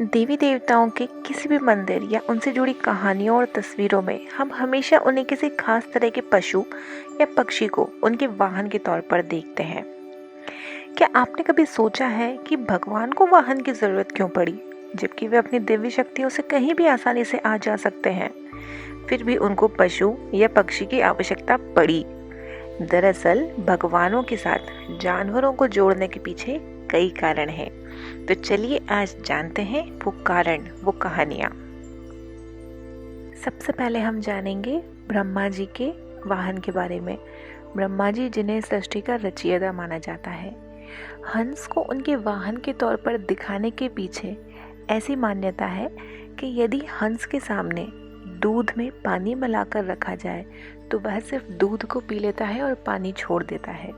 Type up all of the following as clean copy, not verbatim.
देवी देवताओं के किसी भी मंदिर या उनसे जुड़ी कहानियों और तस्वीरों में हम हमेशा उन्हें किसी खास तरह के पशु या पक्षी को उनके वाहन के तौर पर देखते हैं। क्या आपने कभी सोचा है कि भगवान को वाहन की जरूरत क्यों पड़ी, जबकि वे अपनी दिव्य शक्तियों से कहीं भी आसानी से आ जा सकते हैं? फिर भी उनको पशु या पक्षी की आवश्यकता पड़ी। दरअसल भगवानों के साथ जानवरों को जोड़ने के पीछे कई कारण हैं। तो चलिए आज जानते हैं वो कारण, वो कहानियां। सबसे पहले हम जानेंगे ब्रह्मा जी के वाहन के बारे में। ब्रह्मा जी, जिन्हें सृष्टि का रचयिता माना जाता है, हंस को उनके वाहन के तौर पर दिखाने के पीछे ऐसी मान्यता है कि यदि हंस के सामने दूध में पानी मिलाकर रखा जाए तो वह सिर्फ दूध को पी लेता है और पानी छोड़ देता है।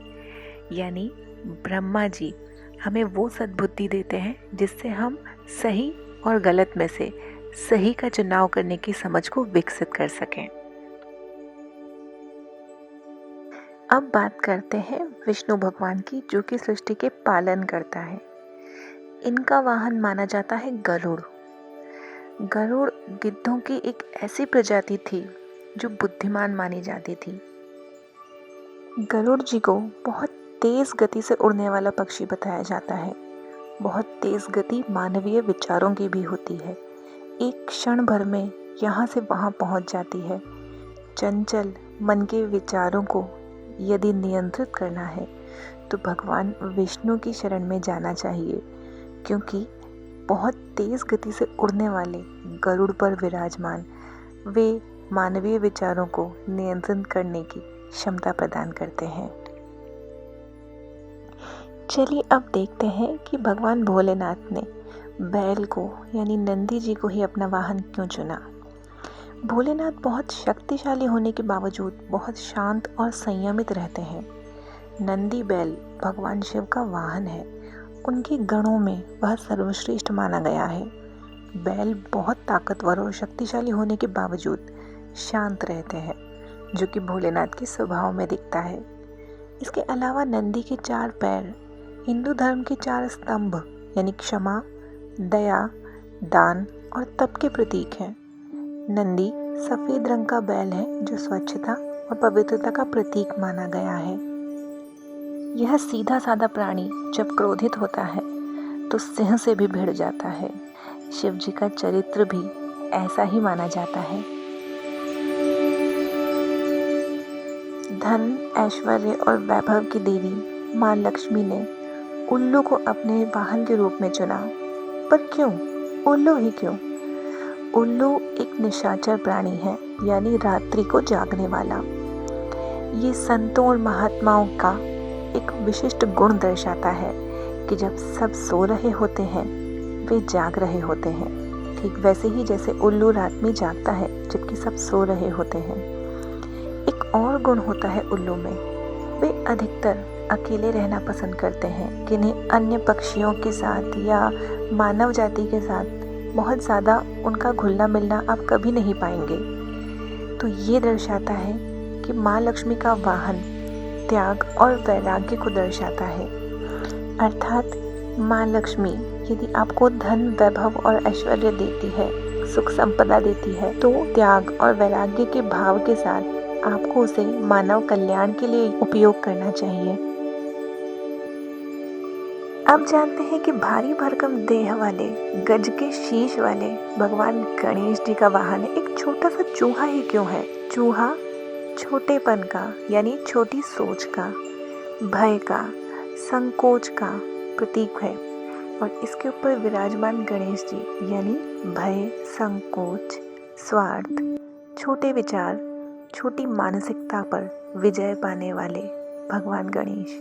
यानी ब्रह्मा जी हमें वो सद्बुद्धि देते हैं जिससे हम सही और गलत में से सही का चुनाव करने की समझ को विकसित कर सकें। अब बात करते हैं विष्णु भगवान की, जो कि सृष्टि के पालन करता है। इनका वाहन माना जाता है गरुड़। गरुड़ गिद्धों की एक ऐसी प्रजाति थी जो बुद्धिमान मानी जाती थी। गरुड़ जी को बहुत तेज गति से उड़ने वाला पक्षी बताया जाता है। बहुत तेज गति मानवीय विचारों की भी होती है। एक क्षण भर में यहाँ से वहाँ पहुँच जाती है। चंचल मन के विचारों को यदि नियंत्रित करना है तो भगवान विष्णु की शरण में जाना चाहिए, क्योंकि बहुत तेज गति से उड़ने वाले गरुड़ पर विराजमान वे मानवीय विचारों को नियंत्रित करने की क्षमता प्रदान करते हैं। चलिए अब देखते हैं कि भगवान भोलेनाथ ने बैल को यानी नंदी जी को ही अपना वाहन क्यों चुना। भोलेनाथ बहुत शक्तिशाली होने के बावजूद बहुत शांत और संयमित रहते हैं। नंदी बैल भगवान शिव का वाहन है। उनके गणों में वह सर्वश्रेष्ठ माना गया है। बैल बहुत ताकतवर और शक्तिशाली होने के बावजूद शांत रहते हैं, जो कि भोलेनाथ के स्वभाव में दिखता है। इसके अलावा नंदी के 4 पैर हिंदू धर्म के 4 स्तंभ यानी क्षमा, दया, दान और तप के प्रतीक हैं। नंदी सफेद रंग का बैल है जो स्वच्छता और पवित्रता का प्रतीक माना गया है। यह सीधा साधा प्राणी जब क्रोधित होता है तो सिंह से भी भिड़ जाता है। शिव जी का चरित्र भी ऐसा ही माना जाता है। धन, ऐश्वर्य और वैभव की देवी माँ लक्ष्मी ने उल्लू को अपने वाहन के रूप में चुना। पर क्यों उल्लू ही क्यों? उल्लू एक निशाचर प्राणी है, यानी रात्रि को जागने वाला। ये संतों और महात्माओं का एक विशिष्ट गुण दर्शाता है कि जब सब सो रहे होते हैं वे जाग रहे होते हैं। ठीक वैसे ही जैसे उल्लू रात में जागता है जबकि सब सो रहे होते हैं। एक और गुण होता है उल्लू में, वे अधिकतर अकेले रहना पसंद करते हैं, किन्हीं अन्य पक्षियों के साथ या मानव जाति के साथ बहुत ज़्यादा उनका घुलना मिलना आप कभी नहीं पाएंगे। तो ये दर्शाता है कि माँ लक्ष्मी का वाहन त्याग और वैराग्य को दर्शाता है। अर्थात माँ लक्ष्मी यदि आपको धन, वैभव और ऐश्वर्य देती है, सुख संपदा देती है, तो त्याग और वैराग्य के भाव के साथ आपको उसे मानव कल्याण के लिए उपयोग करना चाहिए। अब जानते हैं कि भारी भरकम देह वाले, गज के शीश वाले भगवान गणेश जी का वाहन एक छोटा सा चूहा ही क्यों है। चूहा छोटेपन का यानी छोटी सोच का, भय का, संकोच का प्रतीक है। और इसके ऊपर विराजमान गणेश जी यानी भय, संकोच, स्वार्थ, छोटे विचार, छोटी मानसिकता पर विजय पाने वाले भगवान गणेश।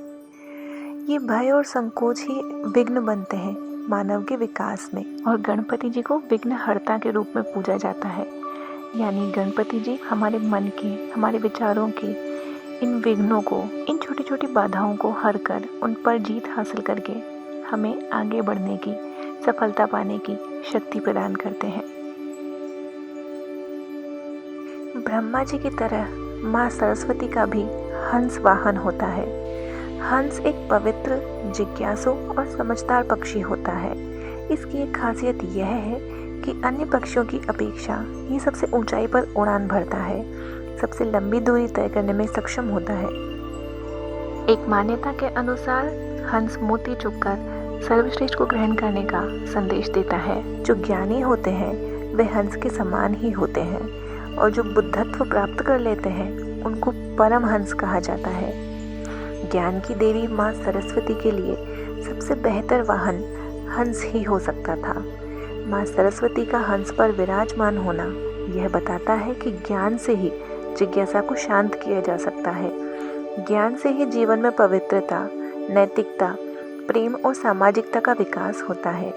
ये भय और संकोच ही विघ्न बनते हैं मानव के विकास में, और गणपति जी को विघ्नहर्ता के रूप में पूजा जाता है। यानी गणपति जी हमारे मन के, हमारे विचारों के इन विघ्नों को, इन छोटी छोटी बाधाओं को हर कर उन पर जीत हासिल करके हमें आगे बढ़ने की, सफलता पाने की शक्ति प्रदान करते हैं। ब्रह्मा जी की तरह माँ सरस्वती का भी हंस वाहन होता है। हंस एक पवित्र, जिज्ञासु और समझदार पक्षी होता है। इसकी एक खासियत यह है कि अन्य पक्षियों की अपेक्षा ये सबसे ऊंचाई पर उड़ान भरता है, सबसे लंबी दूरी तय करने में सक्षम होता है। एक मान्यता के अनुसार हंस मोती चुगकर सर्वश्रेष्ठ को ग्रहण करने का संदेश देता है। जो ज्ञानी होते हैं वे हंस के समान ही होते हैं और जो बुद्धत्व प्राप्त कर लेते हैं उनको परम हंस कहा जाता है। ज्ञान की देवी माँ सरस्वती के लिए सबसे बेहतर वाहन हंस ही हो सकता था। माँ सरस्वती का हंस पर विराजमान होना यह बताता है कि ज्ञान से ही जिज्ञासा को शांत किया जा सकता है। ज्ञान से ही जीवन में पवित्रता, नैतिकता, प्रेम और सामाजिकता का विकास होता है।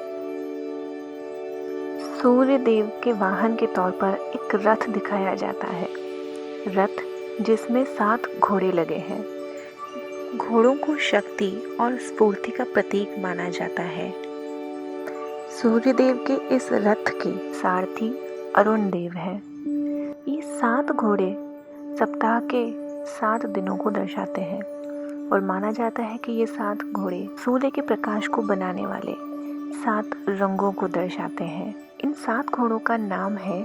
सूर्य देव के वाहन के तौर पर एक रथ दिखाया जाता है। रथ जिसमें 7 घोड़े लगे हैं। घोड़ों को शक्ति और स्फूर्ति का प्रतीक माना जाता है। सूर्यदेव के इस रथ के सारथी अरुण देव हैं। ये 7 घोड़े सप्ताह के 7 दिनों को दर्शाते हैं और माना जाता है कि ये 7 घोड़े सूर्य के प्रकाश को बनाने वाले 7 रंगों को दर्शाते हैं। इन 7 घोड़ों का नाम है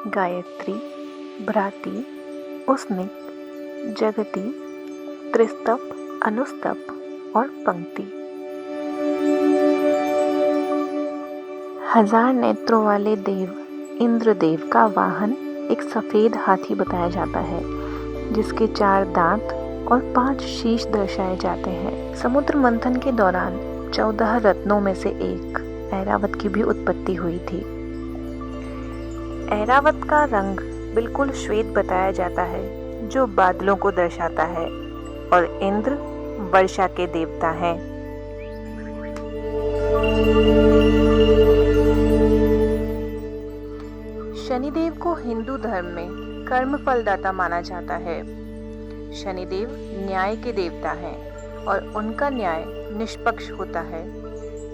गायत्री, भ्राति, उस्निक, जगति, त्रिस्तप, अनुस्तप और पंक्ति। 1000 नेत्रों वाले देव इंद्रदेव का वाहन एक सफ़ेद हाथी बताया जाता है, जिसके 4 दांत और 5 शीश दर्शाए जाते हैं। समुद्र मंथन के दौरान 14 रत्नों में से एक ऐरावत की भी उत्पत्ति हुई थी। ऐरावत का रंग बिल्कुल श्वेत बताया जाता है, जो बादलों को दर्शाता है, और इंद्र वर्षा के देवता हैं। शनिदेव को हिंदू धर्म में कर्म फलदाता माना जाता है। शनिदेव न्याय के देवता हैं और उनका न्याय निष्पक्ष होता है।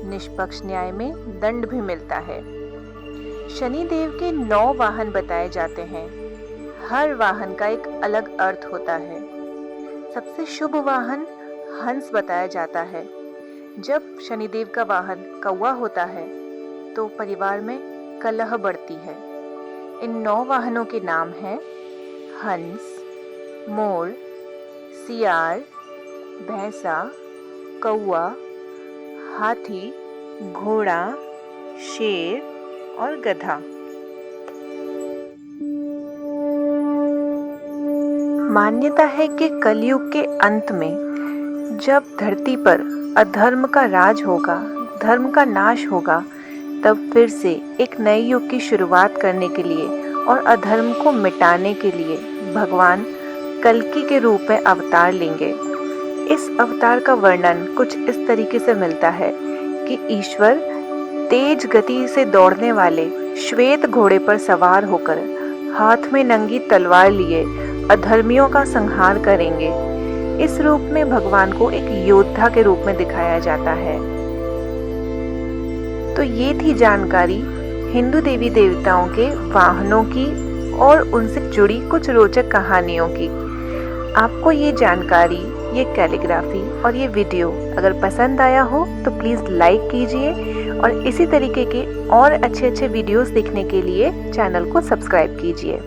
निष्पक्ष न्याय में दंड भी मिलता है। शनिदेव के 9 वाहन बताए जाते हैं। हर वाहन का एक अलग अर्थ होता है। सबसे शुभ वाहन हंस बताया जाता है। जब शनिदेव का वाहन कौवा होता है तो परिवार में कलह बढ़ती है। इन 9 वाहनों के नाम हैं हंस, मोर, सियार, भैंसा, कौवा, हाथी, घोड़ा, शेर और गधा। मान्यता है कि कलयुग के अंत में जब धरती पर अधर्म का राज होगा, धर्म का नाश होगा, तब फिर से एक नए युग की शुरुआत करने के लिए और अधर्म को मिटाने के लिए भगवान कल्कि के रूप में अवतार लेंगे। इस अवतार का वर्णन कुछ इस तरीके से मिलता है कि ईश्वर तेज गति से दौड़ने वाले श्वेत घोड़े पर सवार होकर हाथ में नंगी तलवार लिए अधर्मियों का संहार करेंगे। इस रूप में भगवान को एक योद्धा के रूप में दिखाया जाता है। तो ये थी जानकारी हिंदू देवी देवताओं के वाहनों की और उनसे जुड़ी कुछ रोचक कहानियों की। आपको ये जानकारी, ये कैलीग्राफी और ये वीडियो अगर पसंद आया हो तो प्लीज़ लाइक कीजिए और इसी तरीके के और अच्छे वीडियोस देखने के लिए चैनल को सब्सक्राइब कीजिए।